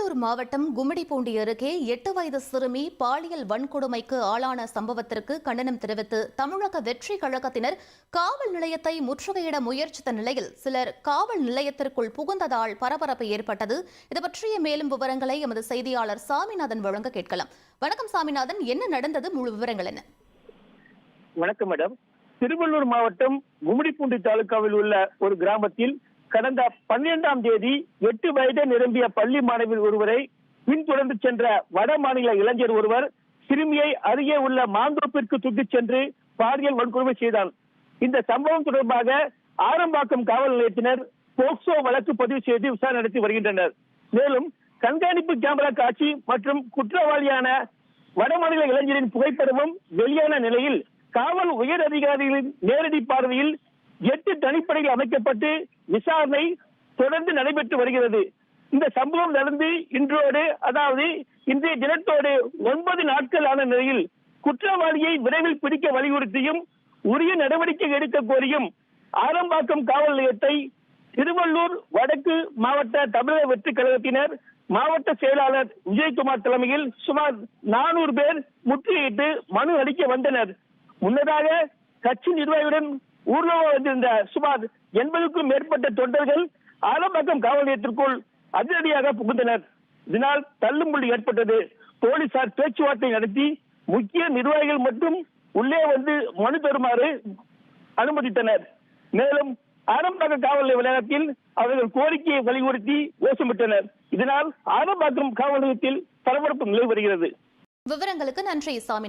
திருவள்ளூர் மாவட்டம் கும்மிடிப்பூண்டி அருகே 8 வயது சிறுமி பாலியல் வன்கொடுமைக்கு ஆளான சம்பவத்திற்கு கண்டனம் தெரிவித்து தமிழக வெற்றி கழகத்தினர் காவல் நிலையத்தை முற்றுகையிட முயற்சித்த நிலையில் சிலர் காவல் நிலையத்திற்குள் புகுந்ததால் பரபரப்பு ஏற்பட்டது. இது பற்றிய மேலும் விவரங்களை எமது செய்தியாளர் சாமிநாதன் வழங்க கேட்கலாம். வணக்கம் சாமிநாதன், என்ன நடந்தது? முழு விவரங்கள் என்ன? வணக்கம் மேடம். திருவள்ளூர் மாவட்டம் கும்மிடிப்பூண்டி தாலுகாவில் உள்ள ஒரு கிராமத்தில் கடந்த 12ஆம் தேதி 8 வயது நிரம்பிய பள்ளி மாணவி ஒருவரை பின்தொடர்ந்து சென்ற வட மாநில இளைஞர் ஒருவர் சிறுமியை அருகே உள்ள மாந்தோப்பிற்கு தூக்கிச் சென்று பாலியல் வன்கொடுமை செய்தார். இந்த சம்பவம் தொடர்பாக ஆரம்பாக்கம் காவல் நிலையத்தினர் போக்சோ வழக்கு பதிவு செய்து விசாரணை நடத்தி வருகின்றனர். மேலும் கண்காணிப்பு கேமரா காட்சி மற்றும் குற்றவாளியான வடமாநில இளைஞரின் புகைப்படமும் வெளியான நிலையில் காவல் உயர் அதிகாரிகளின் நேரடி பார்வையில் 8 தனிப்படைகள் அமைக்கப்பட்டு விசாரணை தொடர்ந்து நடைபெற்று வருகிறது. இந்த சம்பவம் நடந்து இன்றோடு, அதாவது இன்றைய தினத்தோடு 9 நாட்கள் ஆன நிலையில் குற்றவாளியை விரைவில் பிடிக்க வலியுறுத்தியும் உரிய நடவடிக்கை எடுக்க கோரியும் ஆரம்பாக்கம் காவல் நிலையத்தை திருவள்ளூர் வடக்கு மாவட்ட தமிழக வெற்றி கழகத்தினர் மாவட்ட செயலாளர் விஜயகுமார் தலைமையில் சுமார் 400 பேர் முற்றுகையிட்டு மனு அளிக்க வந்தனர். முன்னதாக கட்சி நிர்வாகியுடன் ஊர்வலம் வந்திருந்த சுமார் 80க்கும் மேற்பட்ட தொண்டர்கள் ஆலம்பாக்கம் காவல் நிலையத்திற்குள் அதிரடியாக புகுந்தனர். இதனால் தள்ளுமுள்ளு ஏற்பட்டது. போலீசார் பேச்சுவார்த்தை நடத்தி முக்கிய நிர்வாகிகள் மட்டும் உள்ளே வந்து மனு தருமாறு அனுமதித்தனர். மேலும் ஆரம்பாக்கம் காவல் நிலையத்தில் அவர்கள் கோரிக்கையை வலியுறுத்தி கோஷமிட்டனர். இதனால் ஆரம்பாக்கம் காவல் நிலையத்தில் பரபரப்பு நிலை வருகிறது. விவரங்களுக்கு நன்றி சாமி.